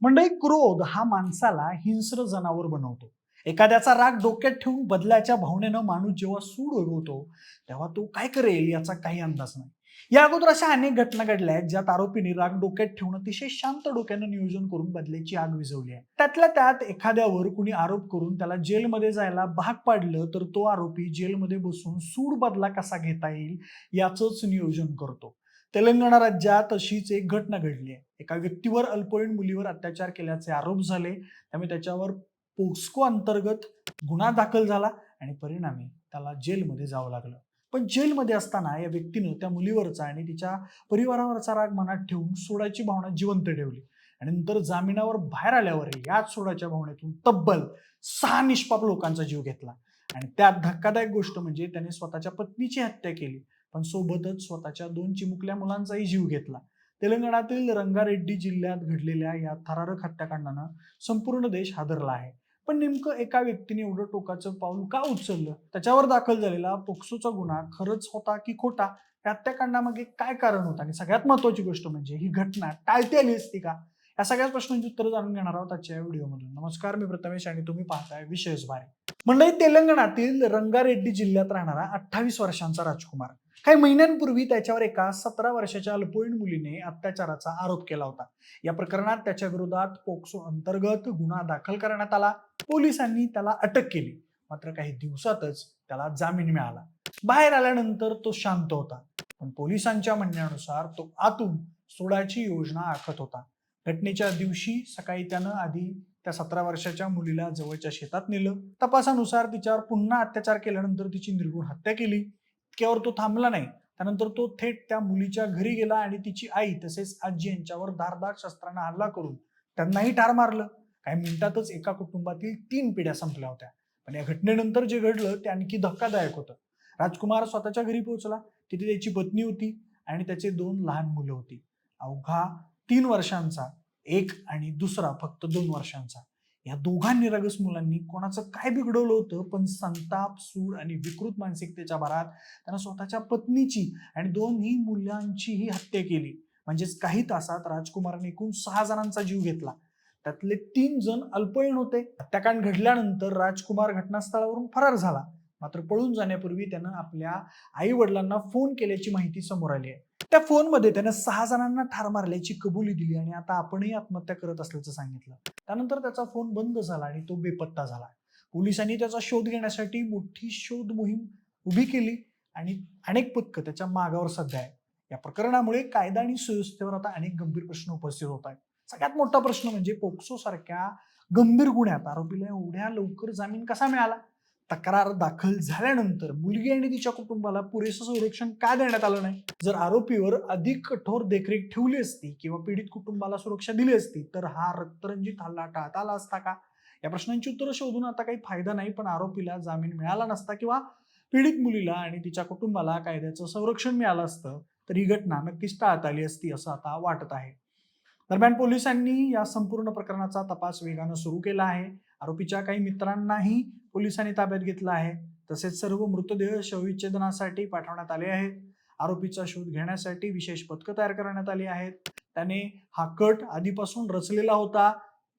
मंडळी, क्रोध हा माणसाला हिंस्र जनावर बनवतो. एखाद्याचा राग डोक्यात ठेवून बदलाच्या भावनेनं माणूस जेव्हा सूड उगवतो तेव्हा तो काय करेल याचा काही अंदाज नाही. या अगोदर अशा अनेक घटना घडल्या आहेत ज्यात आरोपींनी राग डोक्यात ठेवून अतिशय शांत डोक्यानं नियोजन करून बदल्याची आग विझवली आहे. त्यातल्या त्यात एखाद्यावर कुणी आरोप करून त्याला जेलमध्ये जायला भाग पाडलं तर तो आरोपी जेलमध्ये बसून सूड बदला कसा घेता येईल याचंच नियोजन करतो. तेलंगणा राज्यात अशीच एक घटना घडली आहे. एका व्यक्तीवर अल्पवयीन मुलीवर अत्याचार केल्याचे आरोप झाले, त्यामुळे त्याच्यावर पोक्सो अंतर्गत गुन्हा दाखल झाला आणि परिणामी त्याला जेलमध्ये जावं लागलं. पण जेलमध्ये असताना या व्यक्तीनं त्या मुलीवरचा आणि तिच्या परिवारावरचा राग मनात ठेवून सोडाची भावना जिवंत ठेवली आणि नंतर जामिनावर बाहेर आल्यावर याच सोडाच्या भावनेतून तब्बल 6 निष्पाप लोकांचा जीव घेतला. आणि त्यात धक्कादायक गोष्ट म्हणजे त्याने स्वतःच्या पत्नीची हत्या केली, पण सोबतच स्वतःच्या 2 चिमुकल्या मुलांचाही जीव घेतला. तेलंगणातील रंगारेड्डी जिल्ह्यात घडलेल्या या थरारक हत्याकांडानं संपूर्ण देश हादरला आहे. पण नेमकं एका व्यक्तीने एवढं टोकाचं पाऊल का उचललं? त्याच्यावर दाखल झालेला पोक्सोचा गुन्हा खरंच होता की खोटा? या हत्याकांडामागे काय कारण होतं? आणि सगळ्यात महत्वाची गोष्ट म्हणजे ही घटना टाळता आली असती का? या सगळ्याच प्रश्नांची उत्तरं जाणून घेणार आहोत आजच्या या व्हिडिओमधून. नमस्कार, मी प्रथमेश आणि तुम्ही पाहताय विशेष भारी. मंडळी, तेलंगणातील रंगारेड्डी जिल्ह्यात राहणारा 28 वर्षांचा राजकुमार काही महिन्यांपूर्वी त्याच्यावर एका 17 वर्षाच्या अल्पवयीन मुलीने अत्याचाराचा आरोप केला होता. या प्रकरणात त्याच्या विरोधात पोक्सो अंतर्गत गुन्हा दाखल करण्यात आला. पोलिसांनी त्याला अटक केली, मात्र काही दिवसातच त्याला जामीन मिळाला. बाहेर आल्यानंतर तो शांत होता, पण पोलिसांच्या म्हणण्यानुसार तो आतून सोडायची योजना आखत होता. घटनेच्या दिवशी सकाळी त्यानं आधी त्या 17 वर्षाच्या मुलीला जवळच्या शेतात नेलं. तपासानुसार तिच्यावर पुन्हा अत्याचार केल्यानंतर तिची निर्घृण हत्या केली. इतक्यावर तो थांबला नाही. त्यानंतर तो थेट त्या मुलीच्या घरी गेला आणि तिची आई तसेच आजी यांच्यावर धारदार शस्त्राने हल्ला करून त्यांनाही ठार मारलं. काही मिनिटातच एका कुटुंबातील 3 पिढ्या संपल्या होत्या. पण या घटनेनंतर जे घडलं ते आणखी धक्कादायक होतं. राजकुमार स्वतःच्या घरी पोहोचला. तिथे त्याची पत्नी होती आणि त्याचे 2 लहान मुलं होती. अवघा 3 वर्षांचा एक आणि दुसरा फक्त 2 वर्षांचा. या दोघा निरागस मुलांनी कोणाचं काय बिघडवलं होतं, पण संताप, सूड आणि विकृत मानसिकतेच्या भरात त्यानं स्वतःच्या पत्नीची आणि 2ही मुलांचीही हत्या केली. म्हणजेच काही तासात राजकुमाराने एकूण 6 जणांचा जीव घेतला. त्यातले 3 जण अल्पवयीन होते. हत्याकांड घडल्यानंतर राजकुमार घटनास्थळावरून फरार झाला. मात्र पळून जाण्यापूर्वी त्यानं आपल्या आई वडिलांना फोन केल्याची माहिती समोर आली आहे. त्या फोनमध्ये त्यानं 6 जणांना ठार मारल्याची कबुली दिली आणि आता आपणही आत्महत्या करत असल्याचं सांगितलं. त्यानंतर त्याचा फोन बंद झाला आणि तो बेपत्ता झाला. पोलिसांनी त्याचा शोध घेण्यासाठी मोठी शोध मोहीम उभी केली आणि अनेक पथकं त्याच्या मागावर सध्या आहे. या प्रकरणामुळे कायदा आणि सुव्यवस्थेवर आता अनेक गंभीर प्रश्न उपस्थित होत आहेत. सगळ्यात मोठा प्रश्न म्हणजे पोक्सो सारख्या गंभीर गुन्ह्यात आरोपीला एवढ्या लवकर जामीन कसा मिळाला? तक्रार दाखल झाल्यानंतर मुलगी आणि तिच्या कुटुंबाला पुरेसं संरक्षण का देण्यात आलं नाही? जर आरोपीवर अधिक कठोर देखरेख ठेवली असती किंवा पीडित कुटुंबाला सुरक्षा दिली असती तर हा रक्तरंजित हल्ला टाळता आला असता का? या प्रश्नांची उत्तरं शोधून आता काही फायदा नाही, पण आरोपीला जामीन मिळाला नसता किंवा पीडित मुलीला आणि तिच्या कुटुंबाला कायद्याचं संरक्षण मिळालं असतं तर ही घटना नक्कीच टाळता आली असती असं आता वाटत आहे. दरम्यान पोलिसांनी या संपूर्ण प्रकरणाचा तपास वेगानं सुरू केला आहे. आरोपीच्या काही मित्रांनाही पोलिसांनी ताब्यात घेतलं आहे. तसेच सर्व मृतदेह शवविच्छेदनासाठी पाठवण्यात आले आहेत. आरोपीचा शोध घेण्यासाठी विशेष पथकं तयार करण्यात आली आहेत. त्याने हा कट आधीपासून रचलेला होता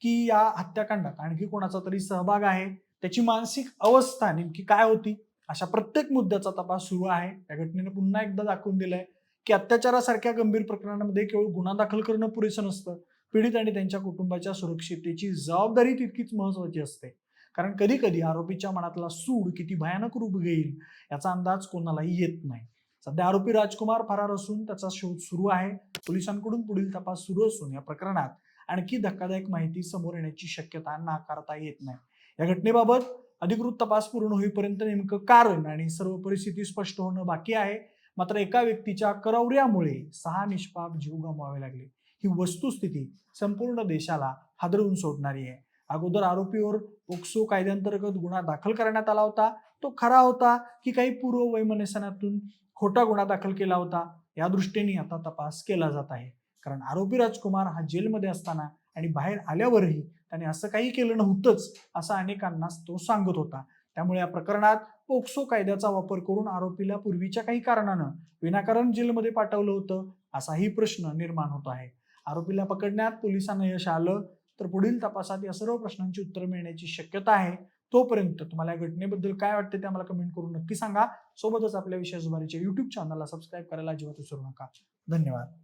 की या हत्याकांडात आणखी कोणाचा तरी सहभाग आहे? त्याची मानसिक अवस्था नेमकी काय होती? अशा प्रत्येक मुद्द्याचा तपास सुरू आहे. या घटनेने पुन्हा एकदा दाखवून दिलंय की अत्याचारासारख्या गंभीर प्रकरणांमध्ये केवळ गुन्हा दाखल करणं पुरेसं नसतं. पीडित आणि त्यांच्या कुटुंबाच्या सुरक्षिततेची जबाबदारी तितकीच महत्वाची असते. कारण कधी कधी आरोपीच्या मनातला सूड किती भयानक रूप घेईल याचा अंदाज कोणालाही येत नाही. सध्या आरोपी राजकुमार फरार असून त्याचा शोध सुरू आहे. पोलिसांकडून पुढील तपास सुरू असून या प्रकरणात आणखी धक्कादायक माहिती समोर येण्याची शक्यता नाकारता येत नाही. या घटनेबाबत अधिकृत तपास पूर्ण होईपर्यंत नेमकं कारण आणि सर्व परिस्थिती स्पष्ट होणं बाकी आहे. मात्र एका व्यक्तीच्या करौर्यामुळे 6 निष्पाप जीव गमवावे लागले. ही वस्तुस्थिती संपूर्ण देशाला हादरवून सोडणारी आहे. अगोदर आरोपीवर पोक्सो कायद्यांतर्गत गुन्हा दाखल करण्यात आला होता. तो खरा होता की काही पूर्व वैमनस्यातून खोटा गुन्हा दाखल केला होता? या दृष्टीने आता तपास केला जात आहे. कारण आरोपी राजकुमार हा जेलमध्ये असताना आणि बाहेर आल्यावरही त्याने असं काही केलं नव्हतंच असं अनेकांना तो सांगत होता. त्यामुळे या प्रकरणात पोक्सो कायद्याचा वापर करून आरोपीला पूर्वीच्या काही कारणानं विनाकारण जेलमध्ये पाठवलं होतं असाही प्रश्न निर्माण होत आहे. आरोपीला पकडण्यात पोलिसांना यश आलं तर पुढील तपासात या सर्व प्रश्नांची उत्तरं मिळण्याची शक्यता आहे. तोपर्यंत तुम्हाला या घटनेबद्दल काय वाटते ते आम्हाला कमेंट करून नक्की सांगा. सोबतच आपल्या विशेष जुबारीच्या युट्यूब चॅनलला सबस्क्राईब करायला अजिबात विसरू नका. धन्यवाद.